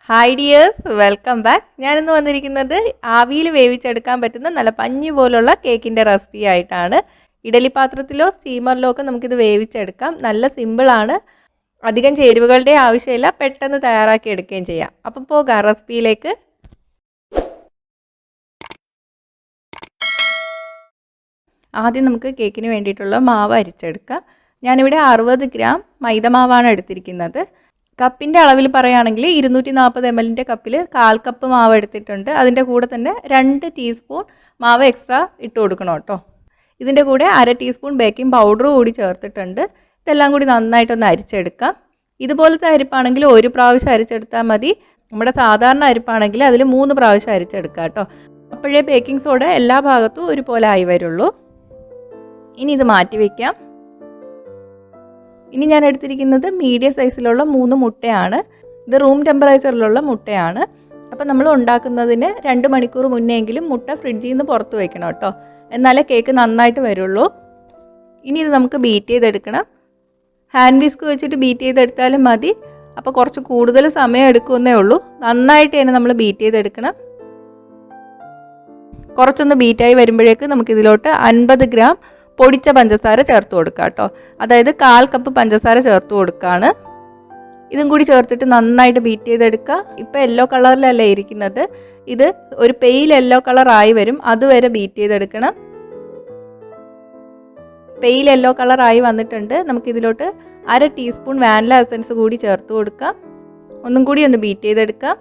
Hi dears, welcome back. ഞാനിന്ന് വന്നിരിക്കുന്നത് ആവിയിൽ വേവിച്ചെടുക്കാൻ പറ്റുന്ന നല്ല പഞ്ഞി പോലുള്ള കേക്കിൻ്റെ റെസിപ്പി ആയിട്ടാണ്. ഇഡലി പാത്രത്തിലോ സ്റ്റീമറിലോ ഒക്കെ നമുക്കിത് വേവിച്ചെടുക്കാം. നല്ല സിമ്പിളാണ്, അധികം ചേരുവകളുടെ ആവശ്യമില്ല, പെട്ടെന്ന് തയ്യാറാക്കി എടുക്കുകയും ചെയ്യാം. അപ്പം പോകാം റെസിപ്പിയിലേക്ക്. ആദ്യം നമുക്ക് കേക്കിന് വേണ്ടിയിട്ടുള്ള മാവ് അരിച്ചെടുക്കാം. ഞാനിവിടെ 60 ഗ്രാം മൈദമാവാണ് എടുത്തിരിക്കുന്നത്. കപ്പിൻ്റെ അളവിൽ പറയുകയാണെങ്കിൽ 240 ml കപ്പിൽ 1/4 കപ്പ് മാവ് എടുത്തിട്ടുണ്ട്. അതിൻ്റെ കൂടെ തന്നെ 2 ടീസ്പൂൺ മാവ് എക്സ്ട്രാ ഇട്ട് കൊടുക്കണം കേട്ടോ. ഇതിൻ്റെ കൂടെ 1/2 ടീസ്പൂൺ ബേക്കിംഗ് പൗഡർ കൂടി ചേർത്തിട്ടുണ്ട്. ഇതെല്ലാം കൂടി നന്നായിട്ടൊന്ന് അരിച്ചെടുക്കാം. ഇതുപോലത്തെ അരിപ്പാണെങ്കിൽ ഒരു പ്രാവശ്യം അരിച്ചെടുത്താൽ മതി. നമ്മുടെ സാധാരണ അരിപ്പാണെങ്കിൽ അതിൽ 3 പ്രാവശ്യം അരിച്ചെടുക്കാം കേട്ടോ. അപ്പോഴേ ബേക്കിംഗ് സോഡ എല്ലാ ഭാഗത്തും ഒരുപോലെ ആയി വരുള്ളൂ. ഇനി ഇത് മാറ്റി വയ്ക്കാം. ഇനി ഞാൻ എടുത്തിരിക്കുന്നത് മീഡിയം സൈസിലുള്ള 3 മുട്ടയാണ്. ഇത് റൂം ടെമ്പറേച്ചറിലുള്ള മുട്ടയാണ്. അപ്പോൾ നമ്മൾ ഉണ്ടാക്കുന്നതിന് 2 മണിക്കൂർ മുന്നെങ്കിലും മുട്ട ഫ്രിഡ്ജിൽ നിന്ന് പുറത്ത് വയ്ക്കണം കേട്ടോ. എന്നാലേ കേക്ക് നന്നായിട്ട് വരുള്ളൂ. ഇനി ഇത് നമുക്ക് ബീറ്റ് ചെയ്തെടുക്കണം. ഹാൻഡ് വിസ്ക് വെച്ചിട്ട് ബീറ്റ് ചെയ്തെടുത്താലും മതി. അപ്പോൾ കുറച്ച് കൂടുതൽ സമയം എടുക്കുന്നേ ഉള്ളൂ. നന്നായിട്ട് തന്നെ നമ്മൾ ബീറ്റ് ചെയ്തെടുക്കണം. കുറച്ചൊന്ന് ബീറ്റായി വരുമ്പോഴേക്ക് നമുക്കിതിലോട്ട് 50 ഗ്രാം പൊടിച്ച പഞ്ചസാര ചേർത്ത് കൊടുക്കുക കേട്ടോ. അതായത് 1/4 കപ്പ് പഞ്ചസാര ചേർത്ത് കൊടുക്കുകയാണ്. ഇതും കൂടി ചേർത്തിട്ട് നന്നായിട്ട് ബീറ്റ് ചെയ്തെടുക്കുക. ഇപ്പോൾ യെല്ലോ കളറിലല്ലേ ഇരിക്കുന്നത്, ഇത് ഒരു പെയിൽ യെല്ലോ കളർ ആയി വരും, അതുവരെ ബീറ്റ് ചെയ്തെടുക്കണം. പെയിൽ യെല്ലോ കളർ ആയി വന്നിട്ടുണ്ട്. നമുക്കിതിലോട്ട് 1/2 ടീസ്പൂൺ വാനില എസൻസ് കൂടി ചേർത്ത് കൊടുക്കാം. ഒന്നും കൂടി ഒന്ന് ബീറ്റ് ചെയ്തെടുക്കാം.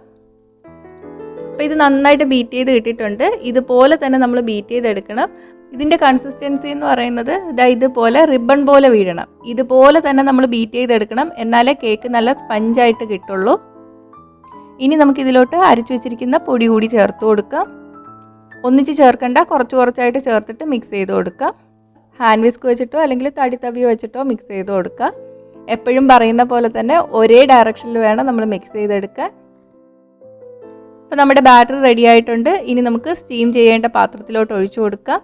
അപ്പോൾ ഇത് നന്നായിട്ട് ബീറ്റ് ചെയ്ത് കിട്ടിയിട്ടുണ്ട്. ഇതുപോലെ തന്നെ നമ്മൾ ബീറ്റ് ചെയ്തെടുക്കണം. ഇതിൻ്റെ കൺസിസ്റ്റൻസി എന്ന് പറയുന്നത് ഇതുപോലെ റിബൺ പോലെ വീഴണം. ഇതുപോലെ തന്നെ നമ്മൾ ബീറ്റ് ചെയ്തെടുക്കണം. എന്നാലേ കേക്ക് നല്ല സ്പഞ്ചായിട്ട് കിട്ടുള്ളൂ. ഇനി നമുക്കിതിലോട്ട് അരച്ചു വെച്ചിരിക്കുന്ന പൊടി കൂടി ചേർത്ത് കൊടുക്കാം. ഒന്നിച്ച് ചേർക്കണ്ട, കുറച്ച് കുറച്ചായിട്ട് ചേർത്തിട്ട് മിക്സ് ചെയ്ത് കൊടുക്കാം. ഹാൻഡ് വിസ്ക് വെച്ചിട്ടോ അല്ലെങ്കിൽ തടിത്തവി വെച്ചിട്ടോ മിക്സ് ചെയ്ത് കൊടുക്കുക. എപ്പോഴും പറയുന്ന പോലെ തന്നെ ഒരേ ഡയറക്ഷനിൽ വേണം നമ്മൾ മിക്സ് ചെയ്തെടുക്കാൻ. അപ്പോൾ നമ്മുടെ ബാറ്റർ റെഡി ആയിട്ടുണ്ട്. ഇനി നമുക്ക് സ്റ്റീം ചെയ്യേണ്ട പാത്രത്തിലോട്ട് ഒഴിച്ചു കൊടുക്കാം.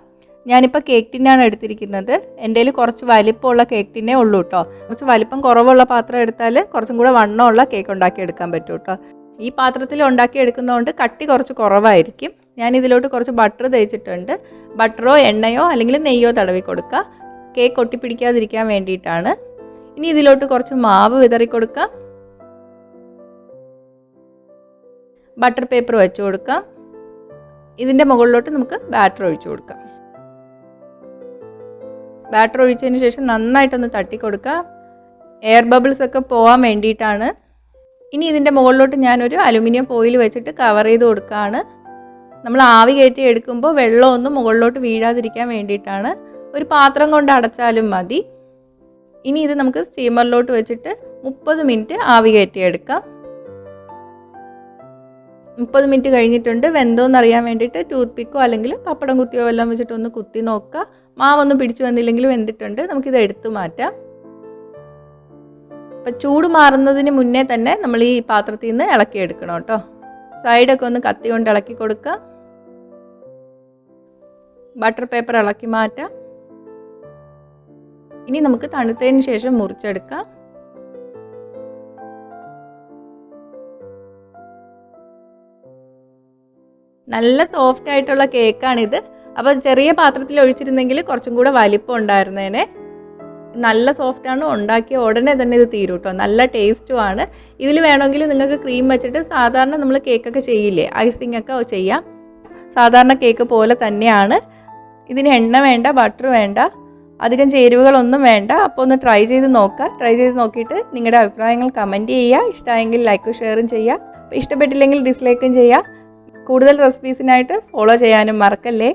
ഞാനിപ്പോൾ കേക്ക് ടിന്നാണ് എടുത്തിരിക്കുന്നത്. എൻ്റെ കയ്യിൽ കുറച്ച് വലിപ്പമുള്ള കേക്ക് ടിന്നേ ഉള്ളൂ കേട്ടോ. കുറച്ച് വലിപ്പം കുറവുള്ള പാത്രം എടുത്താൽ കുറച്ചും കൂടെ വണ്ണമുള്ള കേക്ക് ഉണ്ടാക്കിയെടുക്കാൻ പറ്റും കേട്ടോ. ഈ പാത്രത്തിൽ ഉണ്ടാക്കിയെടുക്കുന്നതുകൊണ്ട് കട്ടി കുറച്ച് കുറവായിരിക്കും. ഞാനിതിലോട്ട് കുറച്ച് ബട്ടർ തേച്ചിട്ടുണ്ട്. ബട്ടറോ എണ്ണയോ അല്ലെങ്കിൽ നെയ്യോ തടവി കൊടുക്കുക. കേക്ക് ഒട്ടിപ്പിടിക്കാതിരിക്കാൻ വേണ്ടിയിട്ടാണ്. ഇനി ഇതിലോട്ട് കുറച്ച് മാവ് വിതറി കൊടുക്കാം. ബട്ടർ പേപ്പർ വെച്ച് കൊടുക്കാം. ഇതിൻ്റെ മുകളിലോട്ട് നമുക്ക് ബാറ്റർ ഒഴിച്ചു കൊടുക്കാം. ബാറ്റർ ഒഴിച്ചതിന് ശേഷം നന്നായിട്ടൊന്ന് തട്ടിക്കൊടുക്കുക. എയർ ബബിൾസ് ഒക്കെ പോകാൻ വേണ്ടിയിട്ടാണ്. ഇനി ഇതിൻ്റെ മുകളിലോട്ട് ഞാനൊരു അലുമിനിയം ഫോയിൽ വെച്ചിട്ട് കവർ ചെയ്ത് കൊടുക്കുകയാണ്. നമ്മൾ ആവി കയറ്റി എടുക്കുമ്പോൾ വെള്ളമൊന്നും മുകളിലോട്ട് വീഴാതിരിക്കാൻ വേണ്ടിയിട്ടാണ്. ഒരു പാത്രം കൊണ്ട് അടച്ചാലും മതി. ഇനി ഇത് നമുക്ക് സ്റ്റീമറിലോട്ട് വെച്ചിട്ട് 30 മിനിറ്റ് ആവി കയറ്റി എടുക്കാം. 30 മിനിറ്റ് കഴിഞ്ഞിട്ടുണ്ട്. വെന്തോന്നറിയാൻ വേണ്ടിയിട്ട് ടൂത്ത് പിക്കോ അല്ലെങ്കിൽ പപ്പടം കുത്തിയോ എല്ലാം വെച്ചിട്ട് ഒന്ന് കുത്തി നോക്കുക. മാവൊന്നും പിടിച്ചു വന്നില്ലെങ്കിൽ വെന്തിട്ടുണ്ട്. നമുക്കിത് എടുത്തു മാറ്റാം. അപ്പം ചൂട് മാറുന്നതിന് മുന്നേ തന്നെ നമ്മൾ ഈ പാത്രത്തിൽ നിന്ന് ഇളക്കിയെടുക്കണം കേട്ടോ. സൈഡൊക്കെ ഒന്ന് കത്തി കൊണ്ട് ഇളക്കി കൊടുക്കുക. ബട്ടർ പേപ്പർ ഇളക്കി മാറ്റാം. ഇനി നമുക്ക് തണുത്തതിന് ശേഷം മുറിച്ചെടുക്കാം. നല്ല സോഫ്റ്റ് ആയിട്ടുള്ള കേക്കാണിത്. അപ്പോൾ ചെറിയ പാത്രത്തിൽ ഒഴിച്ചിരുന്നെങ്കിൽ കുറച്ചും കൂടെ വലിപ്പം ഉണ്ടായിരുന്നേനെ. നല്ല സോഫ്റ്റാണ്. ഉണ്ടാക്കിയ ഉടനെ തന്നെ ഇത് തീരും കേട്ടോ. നല്ല ടേസ്റ്റുമാണ്. ഇതിൽ വേണമെങ്കിൽ നിങ്ങൾക്ക് ക്രീം വെച്ചിട്ട് സാധാരണ നമ്മൾ കേക്കൊക്കെ ചെയ്യില്ലേ, ഐസിങ് ഒക്കെ ചെയ്യാം. സാധാരണ കേക്ക് പോലെ തന്നെയാണ്. ഇതിന് എണ്ണ വേണ്ട, ബട്ടർ വേണ്ട, അധികം ചേരുവകളൊന്നും വേണ്ട. അപ്പോൾ ഒന്ന് ട്രൈ ചെയ്ത് നോക്കുക. ട്രൈ ചെയ്ത് നോക്കിയിട്ട് നിങ്ങളുടെ അഭിപ്രായങ്ങൾ കമൻറ്റ് ചെയ്യുക. ഇഷ്ടമായെങ്കിൽ ലൈക്കും ഷെയറും ചെയ്യുക. ഇഷ്ടപ്പെട്ടില്ലെങ്കിൽ ഡിസ്ലൈക്കും ചെയ്യുക. കൂടുതൽ റെസിപ്പീസിനായിട്ട് ഫോളോ ചെയ്യാനും മറക്കല്ലേ.